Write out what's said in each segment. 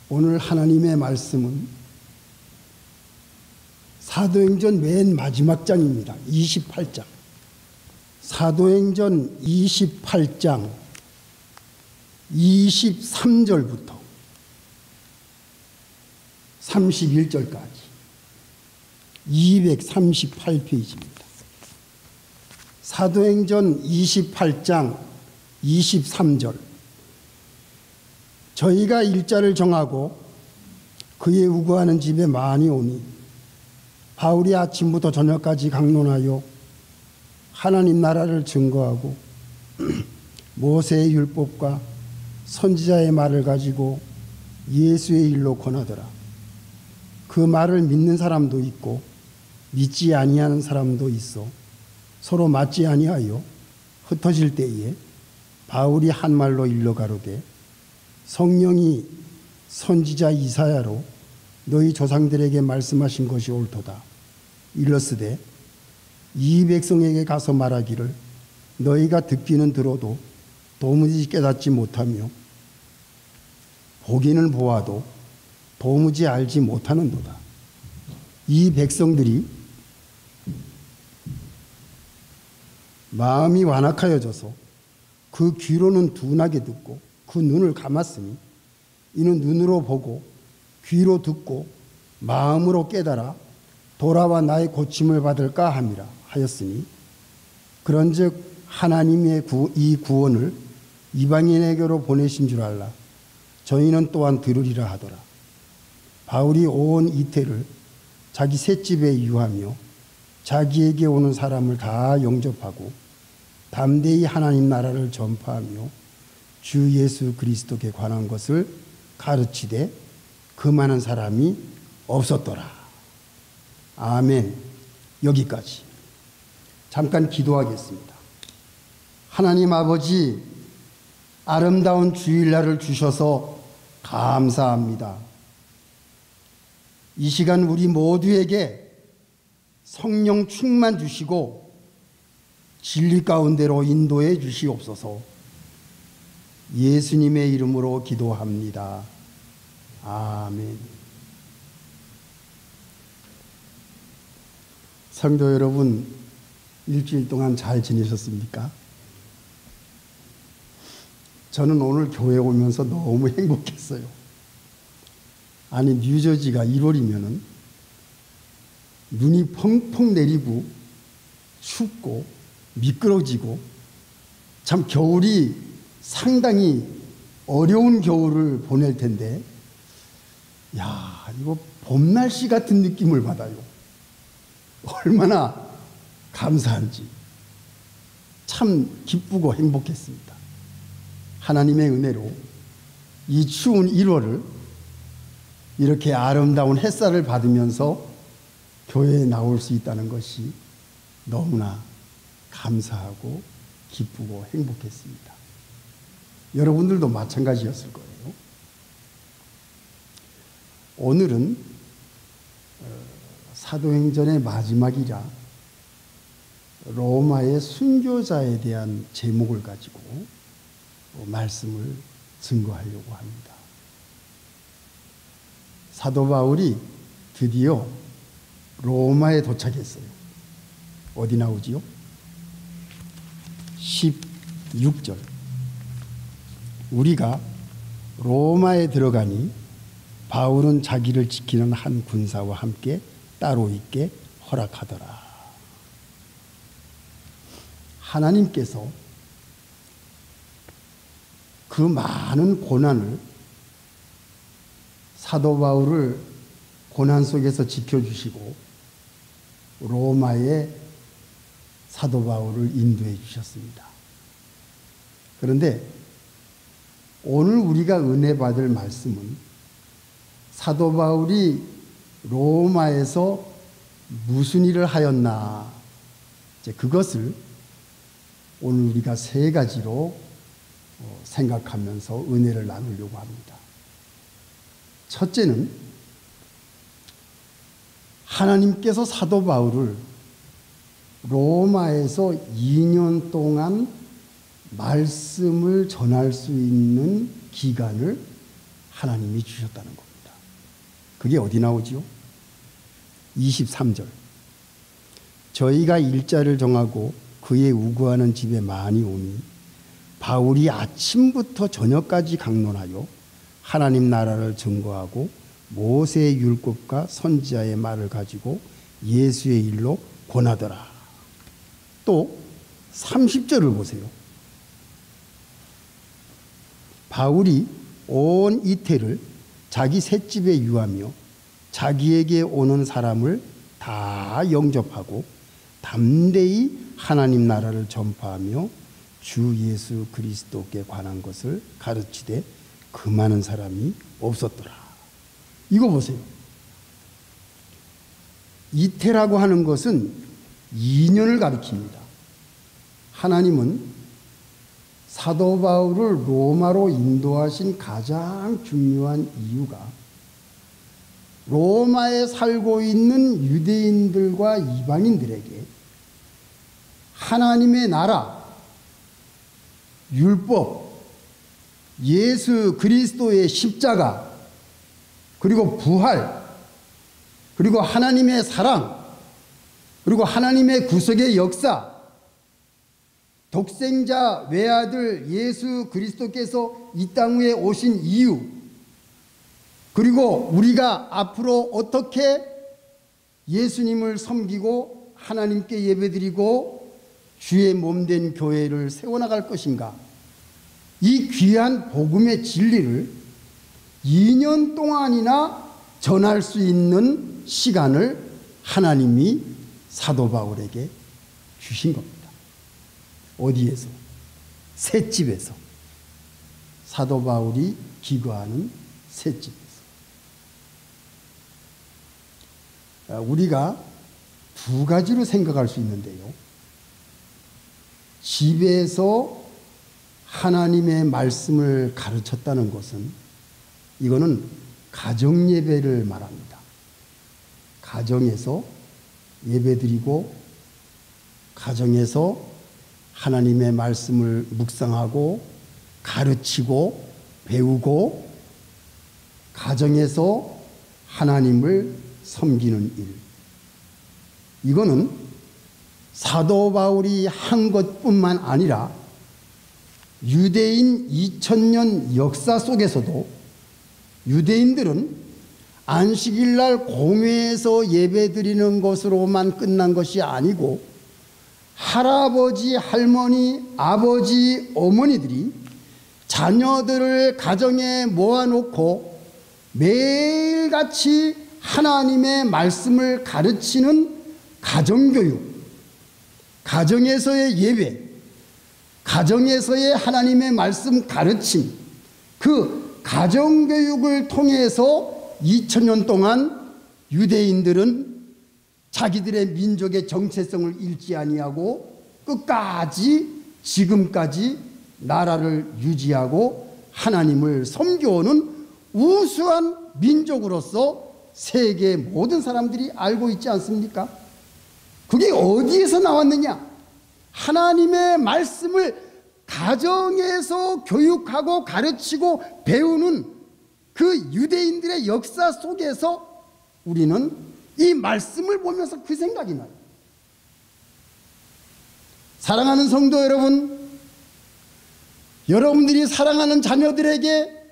오늘 하나님의 말씀은 사도행전 맨 마지막 장입니다. 28장. 사도행전 28장 23절부터 31절까지 238페이지입니다. 사도행전 28장 23절. 저희가 일자를 정하고 그의 우거하는 집에 많이 오니 바울이 아침부터 저녁까지 강론하여 하나님 나라를 증거하고 모세의 율법과 선지자의 말을 가지고 예수의 일로 권하더라. 그 말을 믿는 사람도 있고 믿지 아니하는 사람도 있어 서로 맞지 아니하여 흩어질 때에 바울이 한 말로 일러 가로되 성령이 선지자 이사야로 너희 조상들에게 말씀하신 것이 옳도다. 일렀으되 이 백성에게 가서 말하기를 너희가 듣기는 들어도 도무지 깨닫지 못하며 보기는 보아도 도무지 알지 못하는도다. 이 백성들이 마음이 완악하여져서 그 귀로는 둔하게 듣고 그 눈을 감았으니 이는 눈으로 보고 귀로 듣고 마음으로 깨달아 돌아와 나의 고침을 받을까 함이라 하였으니 그런즉 하나님의 이 구원을 이방인에게로 보내신 줄 알라. 저희는 또한 들으리라 하더라. 바울이 온 이태를 자기 셋집에 유하며 자기에게 오는 사람을 다 영접하고 담대히 하나님 나라를 전파하며 주 예수 그리스도께 관한 것을 가르치되 그 많은 사람이 없었더라. 아멘. 여기까지. 잠깐 기도하겠습니다. 하나님 아버지, 아름다운 주일날을 주셔서 감사합니다. 이 시간 우리 모두에게 성령 충만 주시고 진리 가운데로 인도해 주시옵소서. 예수님의 이름으로 기도합니다. 아멘. 성도 여러분, 일주일 동안 잘 지내셨습니까? 저는 오늘 교회 오면서 너무 행복했어요. 아니, 뉴저지가 1월이면은 눈이 펑펑 내리고 춥고 미끄러지고 참 겨울이 상당히 어려운 겨울을 보낼 텐데, 야, 이거 봄 날씨 같은 느낌을 받아요. 얼마나 감사한지 참 기쁘고 행복했습니다. 하나님의 은혜로 이 추운 1월을 이렇게 아름다운 햇살을 받으면서 교회에 나올 수 있다는 것이 너무나 감사하고 기쁘고 행복했습니다. 여러분들도 마찬가지였을 거예요. 오늘은 사도행전의 마지막이라 로마의 순교자에 대한 제목을 가지고 말씀을 증거하려고 합니다. 사도 바울이 드디어 로마에 도착했어요. 어디 나오지요? 16절. 우리가 로마에 들어가니 바울은 자기를 지키는 한 군사와 함께 따로 있게 허락하더라. 하나님께서 그 많은 고난을, 사도 바울을 고난 속에서 지켜주시고 로마에 사도 바울을 인도해 주셨습니다. 그런데 오늘 우리가 은혜 받을 말씀은 사도 바울이 로마에서 무슨 일을 하였나, 그것을 오늘 우리가 세 가지로 생각하면서 은혜를 나누려고 합니다. 첫째는 하나님께서 사도 바울을 로마에서 2년 동안 말씀을 전할 수 있는 기간을 하나님이 주셨다는 겁니다. 그게 어디 나오지요? 23절. 저희가 일자를 정하고 그의 우구하는 집에 많이 오니 바울이 아침부터 저녁까지 강론하여 하나님 나라를 증거하고 모세의 율법과 선지자의 말을 가지고 예수의 일로 권하더라. 또 30절을 보세요. 바울이 온 이태를 자기 셋집에 유하며 자기에게 오는 사람을 다 영접하고 담대히 하나님 나라를 전파하며 주 예수 그리스도께 관한 것을 가르치되 그 많은 사람이 없었더라. 이거 보세요. 이태라고 하는 것은 2년을 가리킵니다. 하나님은 사도 바울을 로마로 인도하신 가장 중요한 이유가 로마에 살고 있는 유대인들과 이방인들에게 하나님의 나라, 율법, 예수 그리스도의 십자가, 그리고 부활, 그리고 하나님의 사랑, 그리고 하나님의 구속의 역사, 독생자 외아들 예수 그리스도께서 이 땅 위에 오신 이유, 그리고 우리가 앞으로 어떻게 예수님을 섬기고 하나님께 예배드리고 주의 몸된 교회를 세워나갈 것인가, 이 귀한 복음의 진리를 2년 동안이나 전할 수 있는 시간을 하나님이 사도 바울에게 주신 겁니다. 어디에서? 셋집에서. 사도 바울이 기거하는 셋집에서. 우리가 두 가지로 생각할 수 있는데요. 집에서 하나님의 말씀을 가르쳤다는 것은 이거는 가정예배를 말합니다. 가정에서 예배드리고 가정에서 하나님의 말씀을 묵상하고 가르치고 배우고 가정에서 하나님을 섬기는 일. 이거는 사도 바울이 한 것뿐만 아니라 유대인 2000년 역사 속에서도 유대인들은 안식일날 공회에서 예배드리는 것으로만 끝난 것이 아니고 할아버지, 할머니, 아버지, 어머니들이 자녀들을 가정에 모아놓고 매일같이 하나님의 말씀을 가르치는 가정교육, 가정에서의 예배, 가정에서의 하나님의 말씀 가르침, 그 가정교육을 통해서 2000년 동안 유대인들은 자기들의 민족의 정체성을 잃지 아니하고 끝까지 지금까지 나라를 유지하고 하나님을 섬겨오는 우수한 민족으로서 세계 모든 사람들이 알고 있지 않습니까? 그게 어디에서 나왔느냐? 하나님의 말씀을 가정에서 교육하고 가르치고 배우는 그 유대인들의 역사 속에서 우리는 이 말씀을 보면서 그 생각이 나요. 사랑하는 성도 여러분, 여러분들이 사랑하는 자녀들에게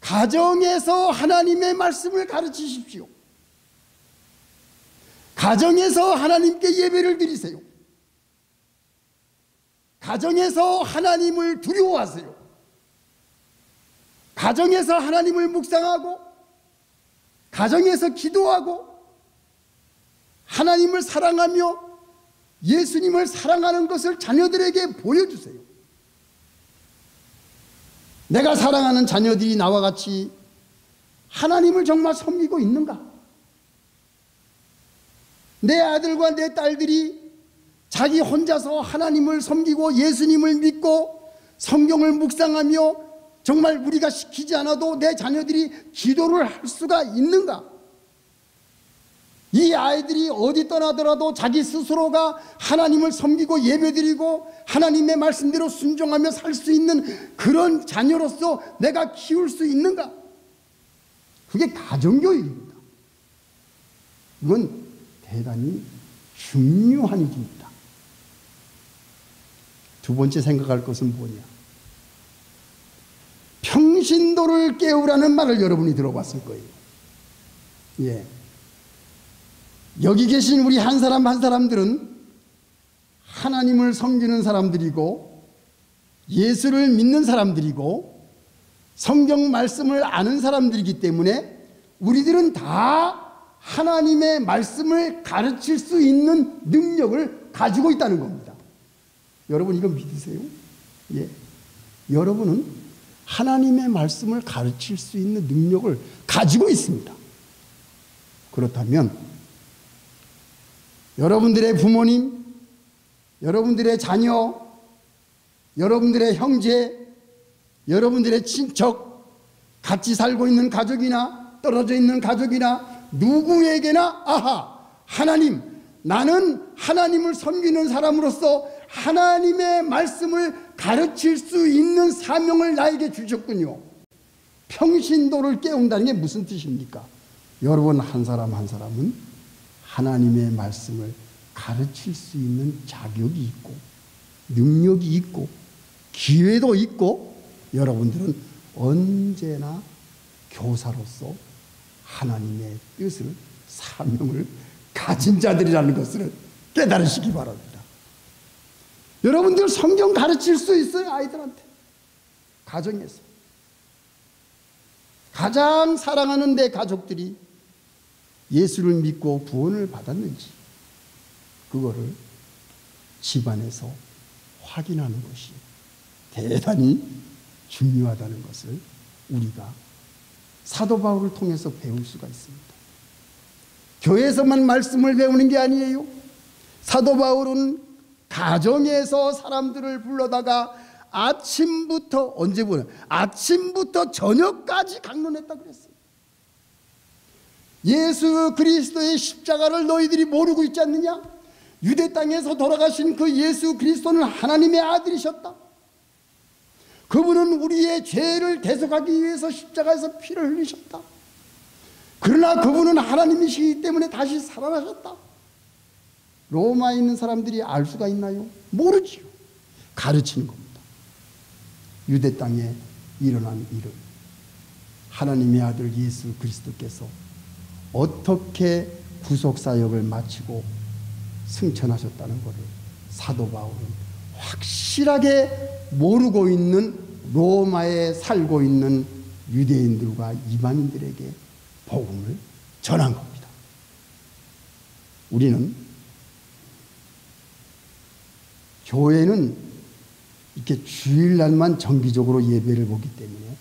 가정에서 하나님의 말씀을 가르치십시오. 가정에서 하나님께 예배를 드리세요. 가정에서 하나님을 두려워하세요. 가정에서 하나님을 묵상하고 가정에서 기도하고 하나님을 사랑하며 예수님을 사랑하는 것을 자녀들에게 보여주세요. 내가 사랑하는 자녀들이 나와 같이 하나님을 정말 섬기고 있는가? 내 아들과 내 딸들이 자기 혼자서 하나님을 섬기고 예수님을 믿고 성경을 묵상하며 정말 우리가 시키지 않아도 내 자녀들이 기도를 할 수가 있는가? 이 아이들이 어디 떠나더라도 자기 스스로가 하나님을 섬기고 예배드리고 하나님의 말씀대로 순종하며 살 수 있는 그런 자녀로서 내가 키울 수 있는가? 그게 가정교육입니다. 이건 대단히 중요한 일입니다. 두 번째 생각할 것은 뭐냐? 평신도를 깨우라는 말을 여러분이 들어봤을 거예요. 예. 여기 계신 우리 한 사람 한 사람들은 하나님을 섬기는 사람들이고 예수를 믿는 사람들이고 성경 말씀을 아는 사람들이기 때문에 우리들은 다 하나님의 말씀을 가르칠 수 있는 능력을 가지고 있다는 겁니다. 여러분 이거 믿으세요? 예. 여러분은 하나님의 말씀을 가르칠 수 있는 능력을 가지고 있습니다. 그렇다면 여러분들의 부모님, 여러분들의 자녀, 여러분들의 형제, 여러분들의 친척, 같이 살고 있는 가족이나 떨어져 있는 가족이나 누구에게나 하나님, 나는 하나님을 섬기는 사람으로서 하나님의 말씀을 가르칠 수 있는 사명을 나에게 주셨군요. 평신도를 깨운다는 게 무슨 뜻입니까? 여러분 한 사람 한 사람은 하나님의 말씀을 가르칠 수 있는 자격이 있고 능력이 있고 기회도 있고 여러분들은 언제나 교사로서 하나님의 뜻을 사명을 가진 자들이라는 것을 깨달으시기 바랍니다. 여러분들 성경 가르칠 수 있어요. 아이들한테 가정에서 가장 사랑하는 내 가족들이 예수를 믿고 구원을 받았는지 그거를 집안에서 확인하는 것이 대단히 중요하다는 것을 우리가 사도 바울을 통해서 배울 수가 있습니다. 교회에서만 말씀을 배우는 게 아니에요. 사도 바울은 가정에서 사람들을 불러다가 아침부터 언제 보냐? 아침부터 저녁까지 강론했다 그랬어요. 예수 그리스도의 십자가를 너희들이 모르고 있지 않느냐? 유대 땅에서 돌아가신 그 예수 그리스도는 하나님의 아들이셨다. 그분은 우리의 죄를 대속하기 위해서 십자가에서 피를 흘리셨다. 그러나 그분은 하나님이시기 때문에 다시 살아나셨다. 로마에 있는 사람들이 알 수가 있나요? 모르지요. 가르치는 겁니다. 유대 땅에 일어난 일을 하나님의 아들 예수 그리스도께서 어떻게 구속사역을 마치고 승천하셨다는 것을 사도 바울은 확실하게 모르고 있는 로마에 살고 있는 유대인들과 이방인들에게 복음을 전한 겁니다. 우리는 교회는 이렇게 주일날만 정기적으로 예배를 보기 때문에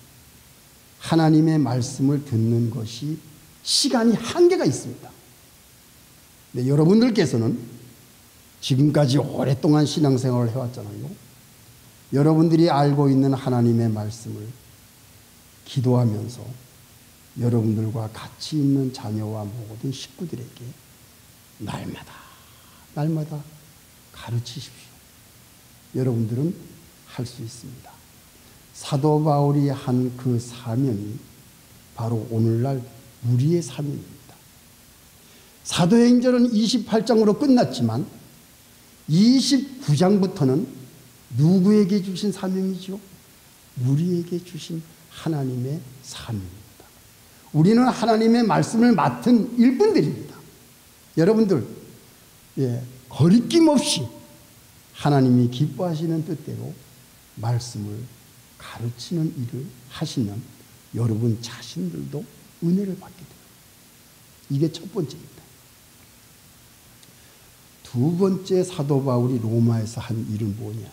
하나님의 말씀을 듣는 것이 시간이 한계가 있습니다. 근데 여러분들께서는 지금까지 오랫동안 신앙생활을 해왔잖아요. 여러분들이 알고 있는 하나님의 말씀을 기도하면서 여러분들과 같이 있는 자녀와 모든 식구들에게 날마다 가르치십시오. 여러분들은 할 수 있습니다. 사도 바울이 한 그 사명이 바로 오늘날 우리의 사명입니다. 사도행전은 28장으로 끝났지만 29장부터는 누구에게 주신 사명이죠? 우리에게 주신 하나님의 사명입니다. 우리는 하나님의 말씀을 맡은 일꾼들입니다. 여러분들 거리낌 없이 하나님이 기뻐하시는 뜻대로 말씀을 가르치는 일을 하시면 여러분 자신들도 은혜를 받게 돼요. 이게 첫 번째입니다. 두 번째 사도 바울이 로마에서 한 일은 뭐냐?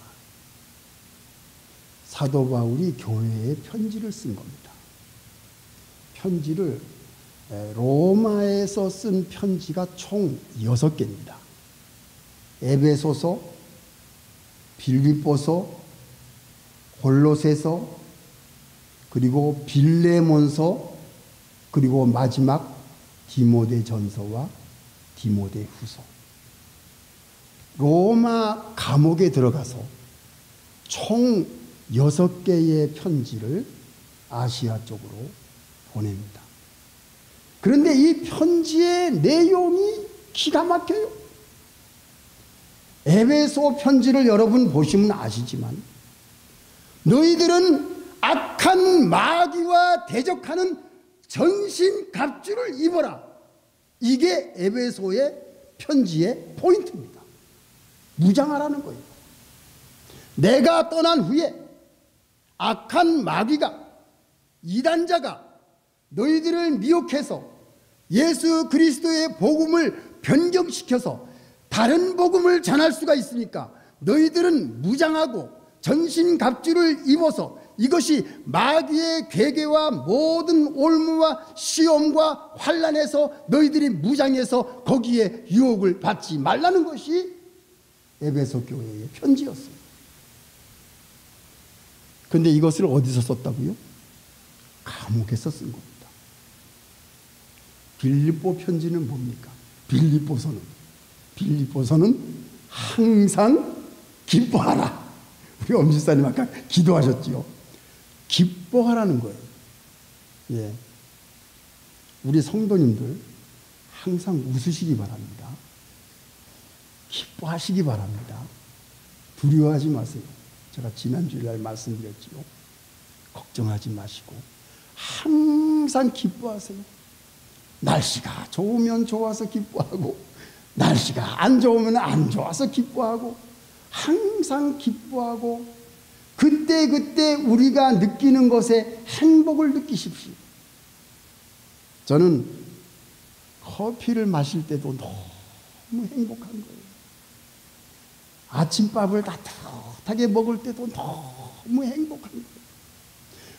사도 바울이 교회에 편지를 쓴 겁니다. 편지를 로마에서 쓴 편지가 총 6개입니다. 에베소서, 빌립보서, 골로새서, 그리고 빌레몬서, 그리고 마지막 디모데전서와 디모데후서. 로마 감옥에 들어가서 총 6개의 편지를 아시아 쪽으로 보냅니다. 그런데 이 편지의 내용이 기가 막혀요. 에베소 편지를 여러분 보시면 아시지만 너희들은 악한 마귀와 대적하는 전신갑주를 입어라. 이게 에베소의 편지의 포인트입니다. 무장하라는 거예요. 내가 떠난 후에 악한 마귀가, 이단자가 너희들을 미혹해서 예수 그리스도의 복음을 변경시켜서 다른 복음을 전할 수가 있으니까 너희들은 무장하고 전신갑주를 입어서 이것이 마귀의 괴계와 모든 올무와 시험과 환난에서 너희들이 무장해서 거기에 유혹을 받지 말라는 것이 에베소 교회의 편지였어요. 그런데 이것을 어디서 썼다고요? 감옥에서 쓴 겁니다. 빌립보 편지는 뭡니까? 빌립보서는 항상 기뻐하라. 우리 엄지사님 아까 기도하셨지요. 기뻐하라는 거예요. 예. 우리 성도님들 항상 웃으시기 바랍니다. 기뻐하시기 바랍니다. 두려워하지 마세요. 제가 지난주일날 말씀드렸지요. 걱정하지 마시고 항상 기뻐하세요. 날씨가 좋으면 좋아서 기뻐하고 날씨가 안 좋으면 안 좋아서 기뻐하고 항상 기뻐하고 그때 우리가 느끼는 것에 행복을 느끼십시오. 저는 커피를 마실 때도 너무 행복한 거예요. 아침밥을 따뜻하게 먹을 때도 너무 행복한 거예요.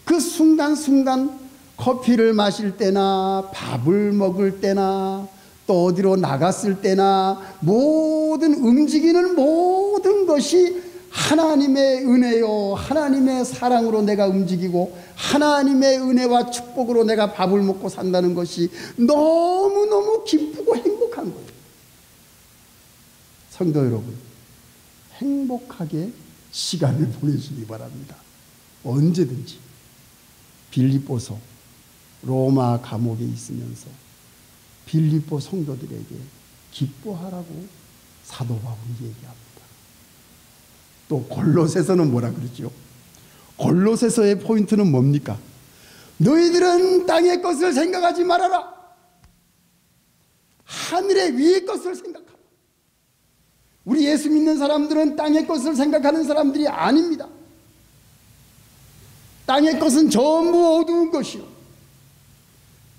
그 순간순간 커피를 마실 때나 밥을 먹을 때나 또 어디로 나갔을 때나 모든 움직이는 모든 것이 하나님의 은혜요, 하나님의 사랑으로 내가 움직이고 하나님의 은혜와 축복으로 내가 밥을 먹고 산다는 것이 너무너무 기쁘고 행복한 거예요. 성도 여러분, 행복하게 시간을 보내시기 바랍니다. 언제든지. 빌립보서 로마 감옥에 있으면서 빌립보 성도들에게 기뻐하라고 사도 바울이 얘기합니다. 또 골로새서는 뭐라 그러죠? 골로새서의 포인트는 뭡니까? 너희들은 땅의 것을 생각하지 말아라. 하늘의 위의 것을 생각하라. 우리 예수 믿는 사람들은 땅의 것을 생각하는 사람들이 아닙니다. 땅의 것은 전부 어두운 것이요,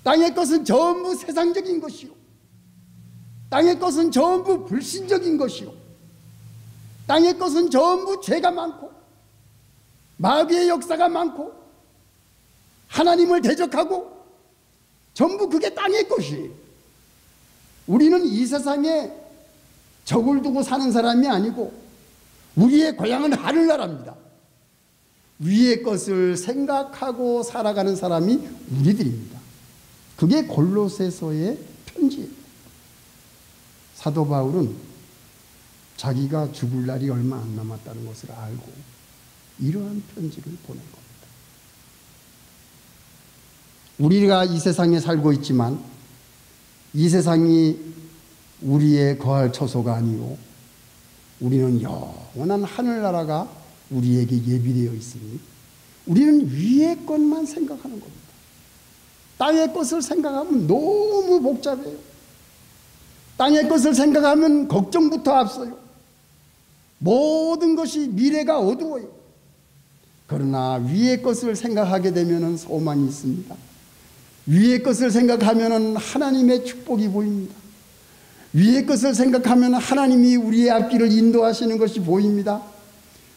땅의 것은 전부 세상적인 것이요, 땅의 것은 전부 불신적인 것이요, 땅의 것은 전부 죄가 많고 마귀의 역사가 많고 하나님을 대적하고 전부 그게 땅의 것이에요. 우리는 이 세상에 적을 두고 사는 사람이 아니고 우리의 고향은 하늘나라입니다. 위의 것을 생각하고 살아가는 사람이 우리들입니다. 그게 골로새서의 편지예요. 사도 바울은 자기가 죽을 날이 얼마 안 남았다는 것을 알고 이러한 편지를 보낸 겁니다. 우리가 이 세상에 살고 있지만 이 세상이 우리의 거할 처소가 아니고 우리는 영원한 하늘나라가 우리에게 예비되어 있으니 우리는 위의 것만 생각하는 겁니다. 땅의 것을 생각하면 너무 복잡해요. 땅의 것을 생각하면 걱정부터 앞서요. 모든 것이 미래가 어두워요. 그러나 위의 것을 생각하게 되면 소망이 있습니다. 위의 것을 생각하면 하나님의 축복이 보입니다. 위의 것을 생각하면 하나님이 우리의 앞길을 인도하시는 것이 보입니다.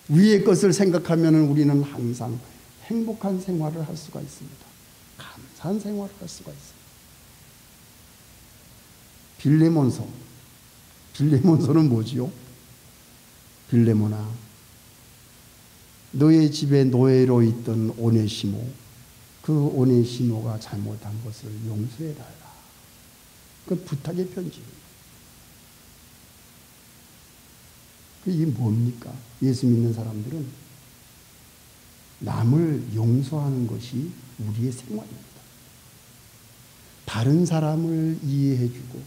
위의 것을 생각하면 우리는 항상 행복한 생활을 할 수가 있습니다. 감사한 생활을 할 수가 있습니다. 빌레몬서는 뭐지요? 빌레몬아, 너의 집에 노예로 있던 오네시모, 그 오네시모가 잘못한 것을 용서해달라. 그 부탁의 편지입니다. 이게 뭡니까? 예수 믿는 사람들은 남을 용서하는 것이 우리의 생활입니다. 다른 사람을 이해해주고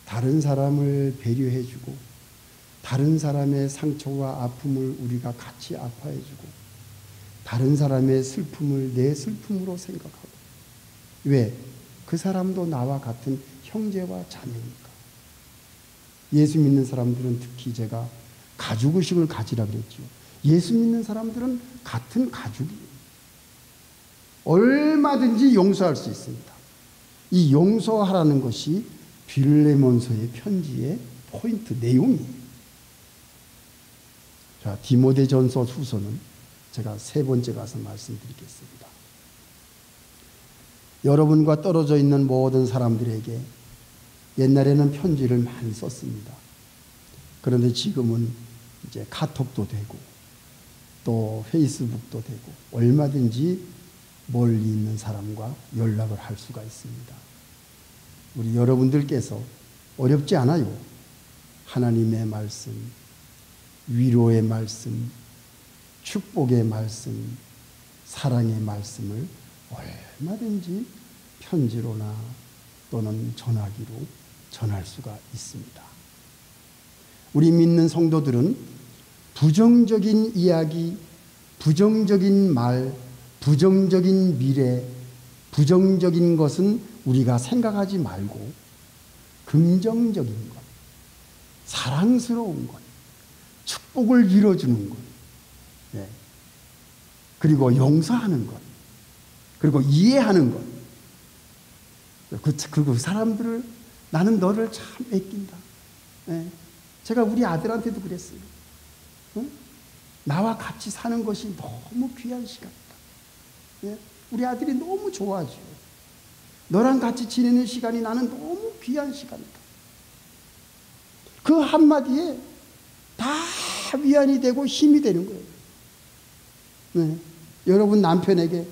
다른 사람을 배려해주고 다른 사람의 상처와 아픔을 우리가 같이 아파해주고 다른 사람의 슬픔을 내 슬픔으로 생각하고 왜? 그 사람도 나와 같은 형제와 자매니까. 예수 믿는 사람들은 특히 제가 가족의식을 가지라 그랬죠. 예수 믿는 사람들은 같은 가족이에요. 얼마든지 용서할 수 있습니다. 이 용서하라는 것이 빌레몬서의 편지의 포인트 내용이에요. 자, 디모데전서 후서는 제가 세 번째 가서 말씀드리겠습니다. 여러분과 떨어져 있는 모든 사람들에게 옛날에는 편지를 많이 썼습니다. 그런데 지금은 이제 카톡도 되고 또 페이스북도 되고 얼마든지 멀리 있는 사람과 연락을 할 수가 있습니다. 우리 여러분들께서 어렵지 않아요. 하나님의 말씀, 위로의 말씀, 축복의 말씀, 사랑의 말씀을 얼마든지 편지로나 또는 전화기로 전할 수가 있습니다. 우리 믿는 성도들은 부정적인 이야기, 부정적인 말, 부정적인 미래, 부정적인 것은 우리가 생각하지 말고 긍정적인 것, 사랑스러운 것, 축복을 이뤄주는 것, 네. 그리고 용서하는 것, 그리고 이해하는 것, 그 사람들을 나는 너를 참 아낀다. 네. 제가 우리 아들한테도 그랬어요. 응? 나와 같이 사는 것이 너무 귀한 시간이다. 네? 우리 아들이 너무 좋아하죠. 너랑 같이 지내는 시간이 나는 너무 귀한 시간이다. 그 한마디에 다 위안이 되고 힘이 되는 거예요. 네. 여러분 남편에게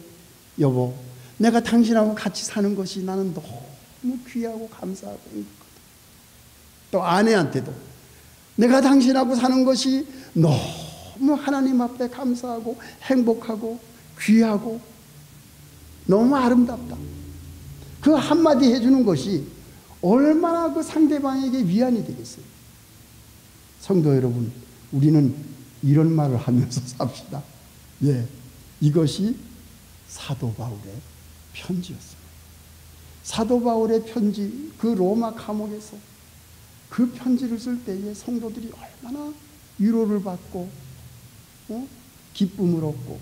여보, 내가 당신하고 같이 사는 것이 나는 너무 귀하고 감사하고 행복하다. 또 아내한테도 내가 당신하고 사는 것이 너무 하나님 앞에 감사하고 행복하고 귀하고 너무 아름답다. 그 한마디 해주는 것이 얼마나 그 상대방에게 위안이 되겠어요. 성도 여러분, 우리는 이런 말을 하면서 삽시다. 예, 이것이 사도 바울의 편지였어요. 사도 바울의 편지, 그 로마 감옥에서 그 편지를 쓸 때에 성도들이 얼마나 위로를 받고 기쁨을 얻고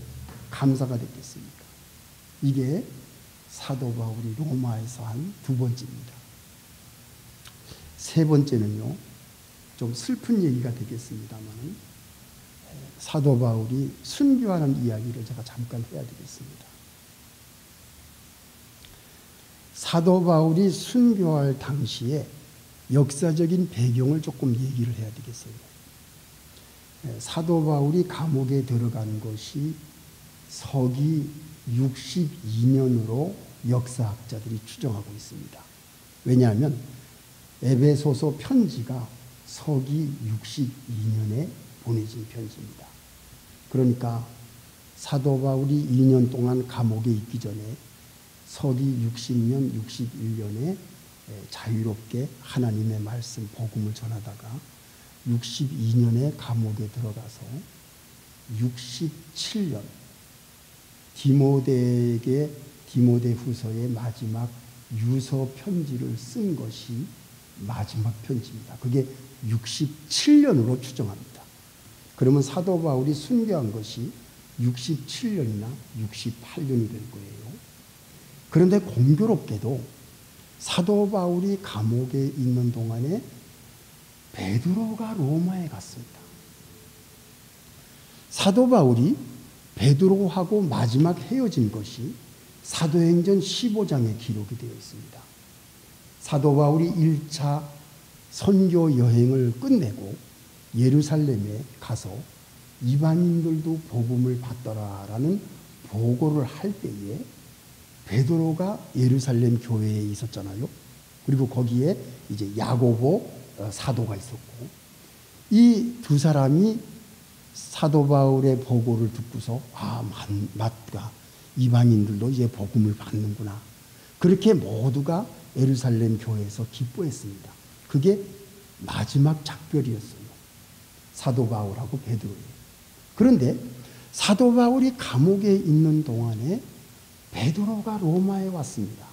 감사가 됐겠습니까? 이게 사도 바울이 로마에서 한 두 번째입니다. 세 번째는요, 좀 슬픈 얘기가 되겠습니다만 사도 바울이 순교하는 이야기를 제가 잠깐 해야 되겠습니다. 사도 바울이 순교할 당시에 역사적인 배경을 조금 얘기를 해야 되겠어요. 사도 바울이 감옥에 들어간 것이 서기 62년으로 역사학자들이 추정하고 있습니다. 왜냐하면 에베소서 편지가 서기 62년에 보내진 편지입니다. 그러니까 사도 바울이 2년 동안 감옥에 있기 전에 서기 60년, 61년에 자유롭게 하나님의 말씀, 복음을 전하다가 62년에 감옥에 들어가서 67년 디모데에게 디모데후서의 마지막 유서 편지를 쓴 것이 마지막 편지입니다. 그게 67년으로 추정합니다. 그러면 사도 바울이 순교한 것이 67년이나 68년이 될 거예요. 그런데 공교롭게도 사도 바울이 감옥에 있는 동안에 베드로가 로마에 갔습니다. 사도 바울이 베드로하고 마지막 헤어진 것이 사도행전 15장에 기록이 되어 있습니다. 사도 바울이 1차 선교 여행을 끝내고 예루살렘에 가서 이방인들도 복음을 받더라라는 보고를 할 때에 베드로가 예루살렘 교회에 있었잖아요. 그리고 거기에 이제 야고보 사도가 있었고, 이 두 사람이 사도 바울의 보고를 듣고서 맞다, 이방인들도 이제 복음을 받는구나. 그렇게 모두가 예루살렘 교회에서 기뻐했습니다. 그게 마지막 작별이었어요. 사도 바울하고 베드로예요. 그런데 사도 바울이 감옥에 있는 동안에 베드로가 로마에 왔습니다.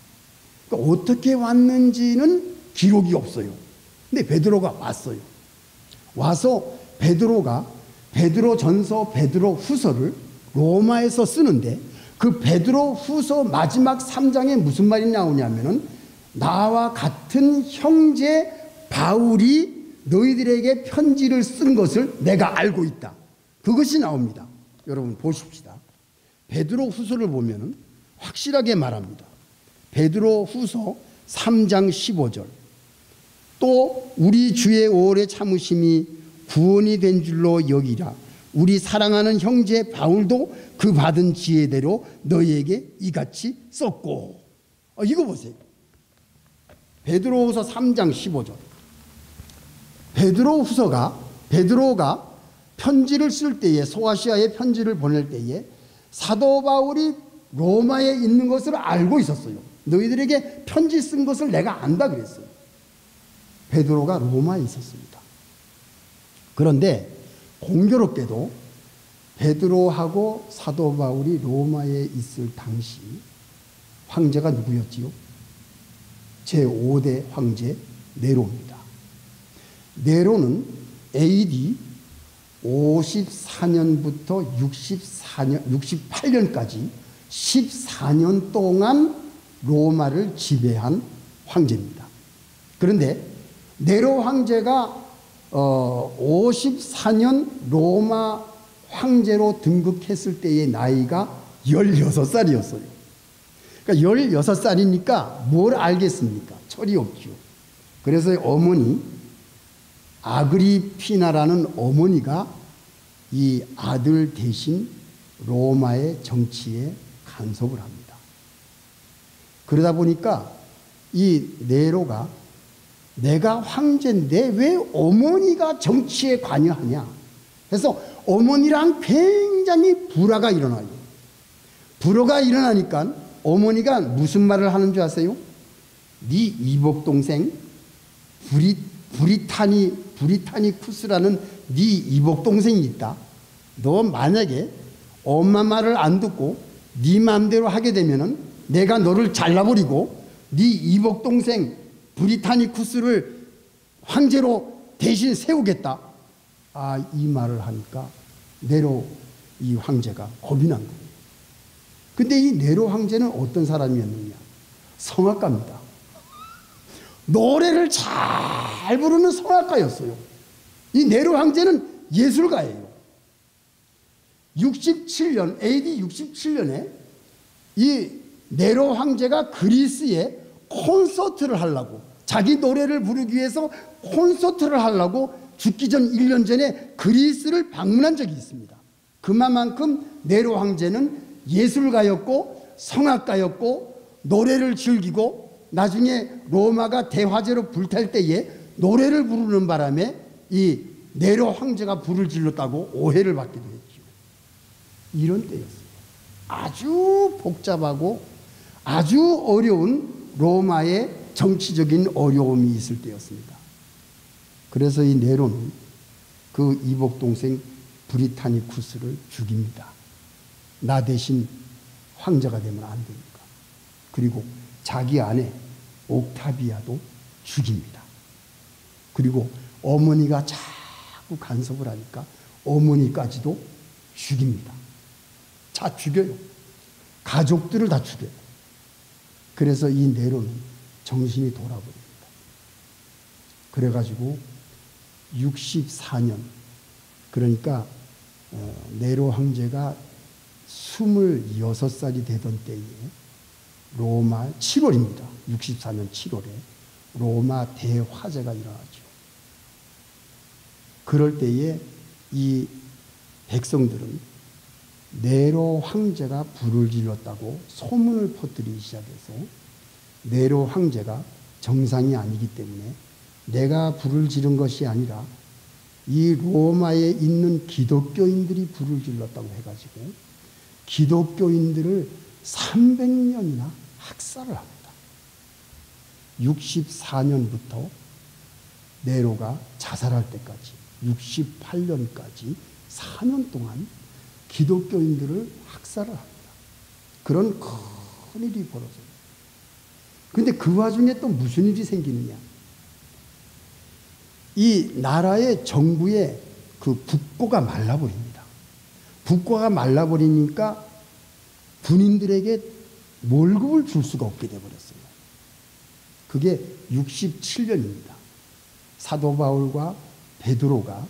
그러니까 어떻게 왔는지는 기록이 없어요. 근데 베드로가 왔어요. 와서 베드로가 베드로전서, 베드로후서를 로마에서 쓰는데 그 베드로후서 마지막 3장에 무슨 말이 나오냐면은 나와 같은 형제 바울이 너희들에게 편지를 쓴 것을 내가 알고 있다. 그것이 나옵니다. 여러분 보십시다. 베드로후서를 보면은 확실하게 말합니다. 베드로후서 3장 15절. 또 우리 주의 오래 참으심이 구원이 된 줄로 여기라. 우리 사랑하는 형제 바울도 그 받은 지혜대로 너희에게 이같이 썼고. 이거 보세요. 베드로후서 3장 15절. 베드로가 편지를 쓸 때에, 소아시아에 편지를 보낼 때에 사도 바울이 로마에 있는 것을 알고 있었어요. 너희들에게 편지 쓴 것을 내가 안다 그랬어요. 베드로가 로마에 있었습니다. 그런데 공교롭게도 베드로하고 사도 바울이 로마에 있을 당시 황제가 누구였지요? 제5대 황제 네로입니다. 네로는 AD 54년부터 68년까지 14년 동안 로마를 지배한 황제입니다. 그런데 네로 황제가 54년 로마 황제로 등극했을 때의 나이가 16살이었어요. 그러니까 16살이니까 뭘 알겠습니까? 철이 없죠. 그래서 어머니 아그리피나라는 어머니가 이 아들 대신 로마의 정치에 간섭을 합니다. 그러다 보니까 이 네로가 내가 황제인데 왜 어머니가 정치에 관여하냐 해서 어머니랑 굉장히 불화가 일어나요. 불화가 일어나니까 어머니가 무슨 말을 하는 줄 아세요? 네 이복 동생 브리타니쿠스라는 네 이복 동생이 있다. 너 만약에 엄마 말을 안 듣고 네 마음대로 하게 되면은 내가 너를 잘라버리고 네 이복 동생 브리타니쿠스를 황제로 대신 세우겠다. 이 말을 하니까 네로 이 황제가 겁이 난 거예요. 근데 이 네로 황제는 어떤 사람이었느냐? 성악가입니다. 노래를 잘 부르는 성악가였어요. 이 네로 황제는 예술가예요. 67년, AD 67년에 이 네로 황제가 그리스에 콘서트를 하려고, 자기 노래를 부르기 위해서 콘서트를 하려고 죽기 전 1년 전에 그리스를 방문한 적이 있습니다. 그만큼 네로 황제는 예술가였고 성악가였고 노래를 즐기고 나중에 로마가 대화재로 불탈 때에 노래를 부르는 바람에 이 네로 황제가 불을 질렀다고 오해를 받기도 했죠. 이런 때였어요. 아주 복잡하고 아주 어려운 로마의 정치적인 어려움이 있을 때였습니다. 그래서 이 네로는 그 이복 동생 브리타니쿠스를 죽입니다. 나 대신 황제가 되면 안 되니까. 그리고 자기 아내 옥타비아도 죽입니다. 그리고 어머니가 자꾸 간섭을 하니까 어머니까지도 죽입니다. 다 죽여요. 가족들을 다 죽여요. 그래서 이 네로는 정신이 돌아버립니다. 그래가지고 64년, 그러니까 네로 황제가 26살이 되던 때에 로마 7월입니다. 64년 7월에 로마 대화재가 일어나죠. 그럴 때에 이 백성들은 네로 황제가 불을 질렀다고 소문을 퍼뜨리기 시작해서 네로 황제가 정상이 아니기 때문에 내가 불을 지른 것이 아니라 이 로마에 있는 기독교인들이 불을 질렀다고 해가지고 기독교인들을 300년이나 학살을 합니다. 64년부터 네로가 자살할 때까지 68년까지 4년 동안 기독교인들을 학살을 합니다. 그런 큰 일이 벌어져요. 그런데 그 와중에 또 무슨 일이 생기느냐. 이 나라의 정부의 그 국고가 말라버립니다. 국고가 말라버리니까 군인들에게 월급을 줄 수가 없게 돼버렸어요. 그게 67년입니다. 사도 바울과 베드로가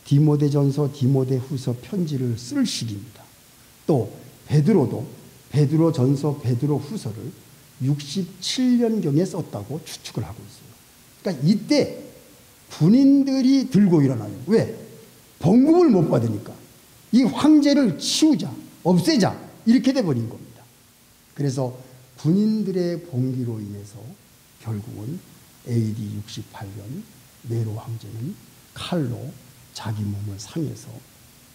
디모데전서, 디모데후서 편지를 쓸 시기입니다. 또 베드로도 베드로전서, 베드로후서를 67년경에 썼다고 추측을 하고 있어요. 그러니까 이때 군인들이 들고 일어나요. 왜? 봉급을 못 받으니까. 이 황제를 치우자, 없애자, 이렇게 돼버린 겁니다. 그래서 군인들의 봉기로 인해서 결국은 AD 68년 네로 황제는 칼로 자기 몸을 상해서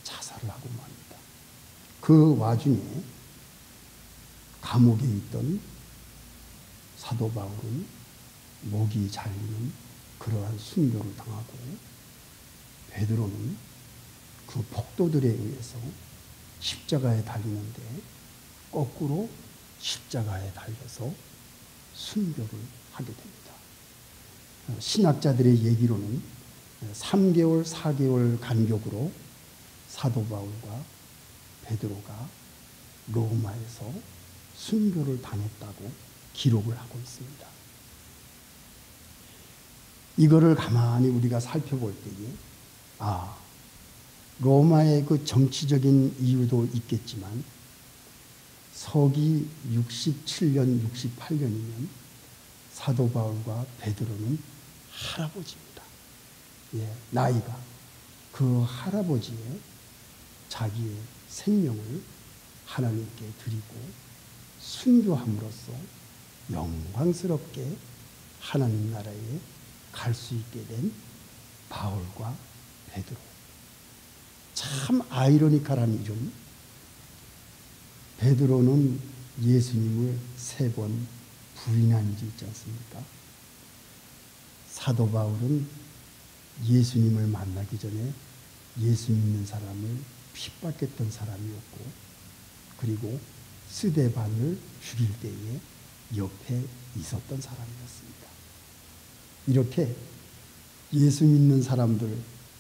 자살을 하고 맙니다. 그 와중에 감옥에 있던 사도 바울은 목이 잘리는 그러한 순교를 당하고, 베드로는 그 폭도들에 의해서 십자가에 달리는데 거꾸로 십자가에 달려서 순교를 하게 됩니다. 신학자들의 얘기로는 3개월, 4개월 간격으로 사도 바울과 베드로가 로마에서 순교를 당했다고 기록을 하고 있습니다. 이거를 가만히 우리가 살펴볼 때에 로마의 그 정치적인 이유도 있겠지만 서기 67년, 68년이면 사도 바울과 베드로는 할아버지입니다. 나이가. 그 할아버지의 자기의 생명을 하나님께 드리고 순교함으로써 영광스럽게 하나님 나라에 갈 수 있게 된 바울과 베드로. 참 아이러니컬한 이름. 베드로는 예수님을 3번 부인한 일이 있지 않습니까? 사도 바울은 예수님을 만나기 전에 예수 믿는 사람을 핍박했던 사람이었고, 그리고 스데반을 죽일 때에 옆에 있었던 사람이었습니다. 이렇게 예수 믿는 사람들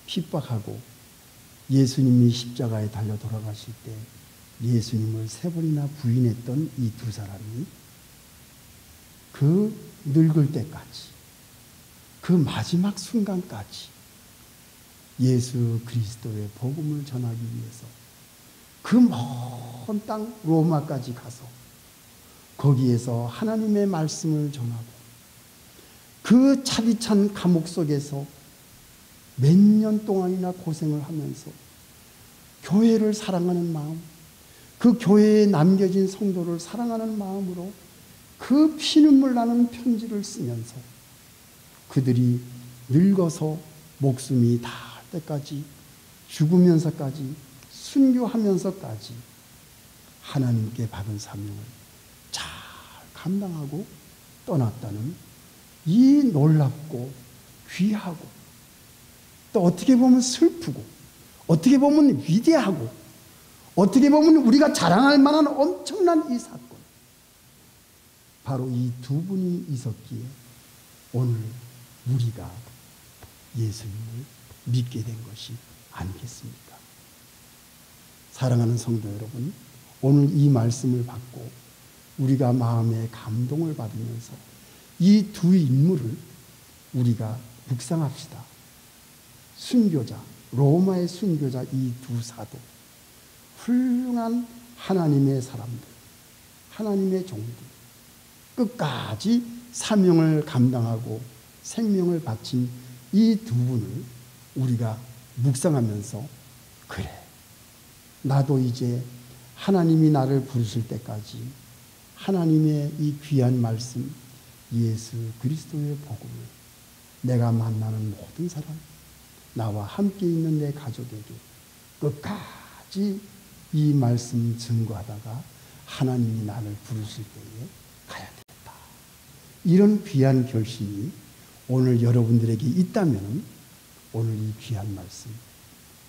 핍박하고 예수님이 십자가에 달려 돌아가실 때 예수님을 3번이나 부인했던 이 두 사람이 그 늙을 때까지, 그 마지막 순간까지 예수 그리스도의 복음을 전하기 위해서 그 먼 땅 로마까지 가서 거기에서 하나님의 말씀을 전하고, 그 차디찬 감옥 속에서 몇 년 동안이나 고생을 하면서 교회를 사랑하는 마음, 그 교회에 남겨진 성도를 사랑하는 마음으로 그 피눈물 나는 편지를 쓰면서 그들이 늙어서 목숨이 닿을 때까지, 죽으면서까지, 순교하면서까지 하나님께 받은 사명을 잘 감당하고 떠났다는 이 놀랍고 귀하고, 또 어떻게 보면 슬프고, 어떻게 보면 위대하고, 어떻게 보면 우리가 자랑할 만한 엄청난 이 사건, 바로 이 두 분이 있었기에 오늘 우리가 예수님을 믿게 된 것이 아니겠습니까? 사랑하는 성도 여러분, 오늘 이 말씀을 받고 우리가 마음의 감동을 받으면서 이 두 인물을 우리가 묵상합시다. 순교자, 로마의 순교자 이 두 사도, 훌륭한 하나님의 사람들, 하나님의 종들, 끝까지 사명을 감당하고 생명을 바친 이 두 분을 우리가 묵상하면서, 그래, 나도 이제 하나님이 나를 부르실 때까지 하나님의 이 귀한 말씀, 예수 그리스도의 복음을 내가 만나는 모든 사람, 나와 함께 있는 내 가족에게 끝까지 이 말씀 증거하다가 하나님이 나를 부르실 때에 가야 되겠다. 이런 귀한 결심이 오늘 여러분들에게 있다면 오늘 이 귀한 말씀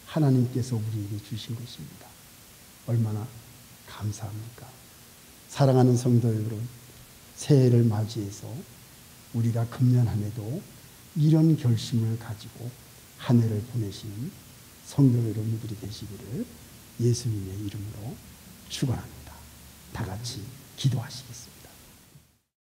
하나님께서 우리에게 주신 것입니다. 얼마나 감사합니까? 사랑하는 성도 여러분, 새해를 맞이해서 우리가 금년 한 해도 이런 결심을 가지고 한 해를 보내시는 성도 여러분들이 되시기를 예수님의 이름으로 축원합니다. 다 같이 기도하시겠습니다.